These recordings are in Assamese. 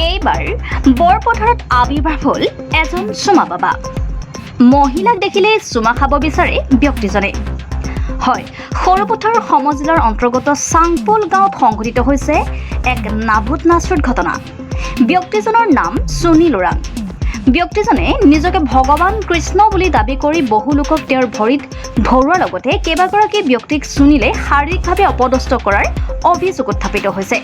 এইবাৰ বৰপথাৰত আবিৰ্ভাৱ হ'ল এজন চুমা বাবা। মহিলাক দেখিলেই চুমা খাব বিচাৰে ব্যক্তিজনে। হয়, সৰুপথাৰ সমজিলাৰ অন্তৰ্গত চাংপোল গাঁৱত সংঘটিত হৈছে এক নাভুত নাচুত ঘটনা। ব্যক্তিজনৰ নাম সুনীল ওৰাং। ব্যক্তিজনে নিজকে ভগৱান কৃষ্ণ বুলি দাবী কৰি বহু লোকক তেওঁৰ ভৰিত ভৰোৱাৰ লগতে কেইবাগৰাকী ব্যক্তিক সুনীলে শাৰীৰিকভাৱে অপদস্থ কৰাৰ অভিযোগ উত্থাপিত হৈছে।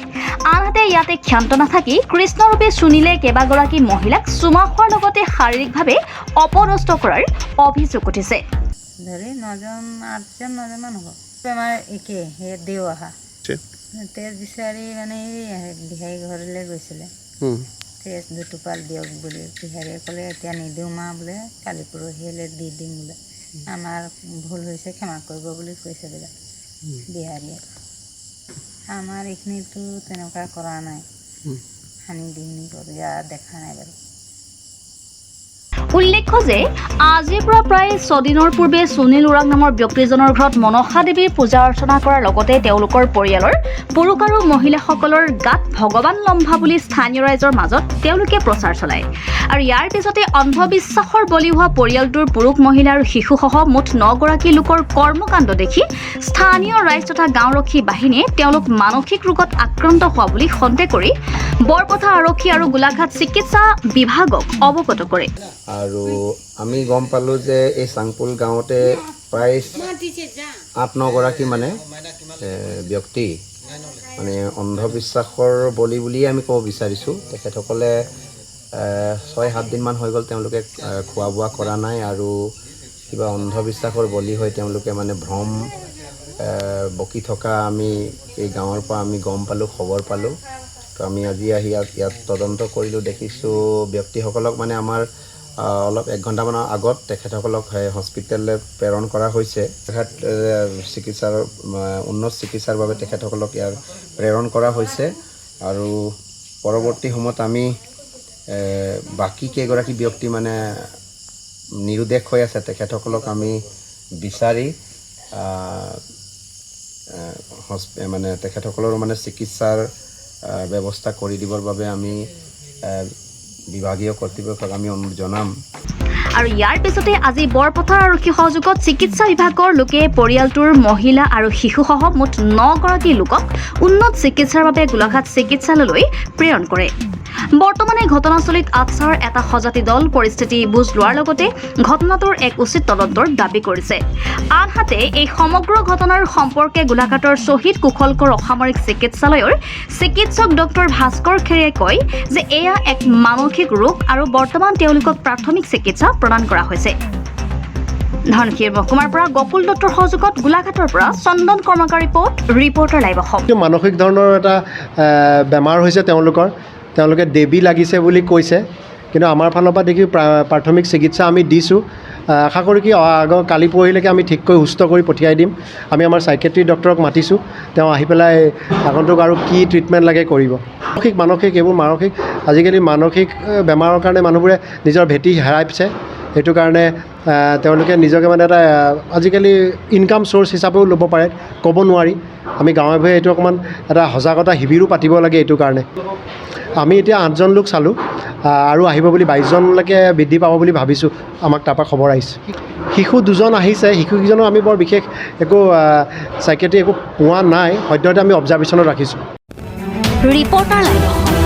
আনহাতে ইয়াতে ক্ষান্ত নাথাকি কৃষ্ণৰূপী সুনীলে কেইবাগৰাকী মহিলাক চুমা খোৱাৰ লগতে শাৰীৰিকভাৱে অপদস্থ কৰাৰ অভিযোগ উঠিছে। ধৰি 9জন হ'ব। বেমাৰ একে সেই দেও অহা তেজ বিচাৰি মানে বিহাৰী ঘৰলৈ গৈছিলে। তেজ দুটোপাল দিয়ক বুলি বিহাৰীয়ে ক'লে, এতিয়া নিদিওঁ মা বোলে, কালি পৰহিলৈ দি দিম বোলে, আমাৰ ভুল হৈছে ক্ষমা কৰিব বুলি কৈছে বোলে বিহাৰীয়ে। আমাৰ এইখিনিতো তেনেকুৱা কৰা নাই, সানি দিখিনি কৰা দেখা নাই বাৰু। উল্লেখ্য যে আজিৰ পৰা প্ৰায় 6 দিনৰ পূৰ্বে সুনীল ওৰাং নামৰ ব্যক্তিজনৰ ঘৰত মনসা দেৱীৰ পূজা অৰ্চনা কৰাৰ লগতে তেওঁলোকৰ পৰিয়ালৰ পুৰুষ আৰু মহিলাসকলৰ গাত ভগৱান লম্ভা বুলি স্থানীয় ৰাইজৰ মাজত তেওঁলোকে প্ৰচাৰ চলায়। আৰু ইয়াৰ পিছতে অন্ধবিশ্বাসৰ বলি হোৱা পৰিয়ালটোৰ পুৰুষ মহিলা আৰু শিশুসহ মুঠ 9 গৰাকী লোকৰ কৰ্মকাণ্ড দেখি স্থানীয় ৰাইজ তথা গাঁওৰক্ষী বাহিনীয়ে তেওঁলোক মানসিক ৰোগত আক্ৰান্ত হোৱা বুলি সন্দেহ কৰি বৰপথাৰ আৰক্ষী আৰু গোলাঘাট চিকিৎসা বিভাগক অৱগত কৰে। আৰু আমি গম পালোঁ যে এই চাংপোল গাঁৱতে প্ৰায় 8-9 গৰাকী মানে ব্যক্তি মানে অন্ধবিশ্বাসৰ বলি বুলিয়ে আমি ক'ব বিচাৰিছোঁ। তেখেতসকলে 6-7 দিনমান হৈ গ'ল তেওঁলোকে খোৱা বোৱা কৰা নাই আৰু কিবা অন্ধবিশ্বাসৰ বলি হৈ তেওঁলোকে মানে ভ্ৰম বকি থকা আমি এই গাঁৱৰ পৰা আমি গম পালোঁ, খবৰ পালোঁ। তো আমি আজি আহি ইয়াত তদন্ত কৰিলোঁ, দেখিছোঁ ব্যক্তিসকলক মানে আমাৰ অলপ 1 ঘণ্টামানৰ আগত তেখেতসকলক হস্পিটেললৈ প্ৰেৰণ কৰা হৈছে। তেখেত চিকিৎসাৰ উন্নত চিকিৎসাৰ বাবে তেখেতসকলক ইয়াৰ প্ৰেৰণ কৰা হৈছে। আৰু পৰৱৰ্তী সময়ত আমি বাকী কেইগৰাকী ব্যক্তি মানে নিৰুদ্দেশ হৈ আছে, তেখেতসকলক আমি বিচাৰি মানে তেখেতসকলৰ মানে চিকিৎসাৰ ব্যৱস্থা কৰি দিবৰ বাবে আমি বিভাগীয় কৰ্তৃপক্ষক আমি জনাম। আৰু ইয়াৰ পিছতে আজি বৰপথাৰ আৰক্ষী সহযোগত চিকিৎসা বিভাগৰ লোকে পৰিয়ালটোৰ মহিলা আৰু শিশুসহ মুঠ 9 গৰাকী লোকক উন্নত চিকিৎসাৰ বাবে গোলাঘাট চিকিৎসালয়লৈ প্ৰেৰণ কৰে। বৰ্তমানে ঘটনাস্থলীত আছাৰ এটা সজাতি দল পৰিস্থিতি বুজ লোৱাৰ লগতে ঘটনাটোৰ এক উচিত তদন্তৰ দাবী কৰিছে। আনহাতে এই সমগ্ৰ ঘটনাৰ সম্পৰ্কে গোলাঘাটৰ শ্বহীদ কুশলকৰ অসামৰিক চিকিৎসালয়ৰ চিকিৎসক ডক্টৰ ভাস্কৰ খেৰিয়াই কয় যে এয়া এক মানসিক ৰোগ আৰু বৰ্তমান তেওঁলোকক প্ৰাথমিক চিকিৎসা প্ৰদান কৰা হৈছে। ধনশিৰ মহকুমাৰ পৰা গকুল দত্তৰ সহযোগত গোলাঘাটৰ পৰা চন্দন কৰ্মকাৰ ৰিপৰ্টাৰ লাইভ অসম। মানসিক ধৰণৰ এটা বেমাৰ হৈছে তেওঁলোকে দেৱী লাগিছে বুলি কৈছে, কিন্তু আমাৰ ফালৰ পৰা দেখি প্ৰাথমিক চিকিৎসা আমি দিছোঁ। আশা কৰোঁ কি কালি পৰহিলৈকে আমি ঠিককৈ সুস্থ কৰি পঠিয়াই দিম। আমি আমাৰ চাইকেট্ৰি ডক্টৰক মাতিছোঁ, তেওঁ আহি পেলাই আগন্তুক আৰু কি ট্ৰিটমেণ্ট লাগে কৰিব। মানসিক এইবোৰ আজিকালি মানসিক বেমাৰৰ কাৰণে মানুহবোৰে নিজৰ ভেটি হেৰাইছে। সেইটো কাৰণে তেওঁলোকে নিজকে মানে এটা আজিকালি ইনকাম চ'ৰ্চ হিচাপেও ল'ব পাৰে, ক'ব নোৱাৰি। আমি গাঁৱে ভূঞে এইটো অকণমান এটা সজাগতা শিবিৰো পাতিব লাগে। এইটো কাৰণে আমি এতিয়া 8জন লোক চালোঁ আৰু আহিব বুলি 22জনলৈকে বৃদ্ধি পাব বুলি ভাবিছোঁ। আমাক তাৰপৰা খবৰ আহিছে। শিশু 2জন আহিছে। শিশুকেইজনৰ আমি বৰ বিশেষ একো চাইকেট্ৰি একো পোৱা নাই, সদ্যহতে আমি অবজাৰ্ভেশ্যনত ৰাখিছোঁ। Reporter live Assam.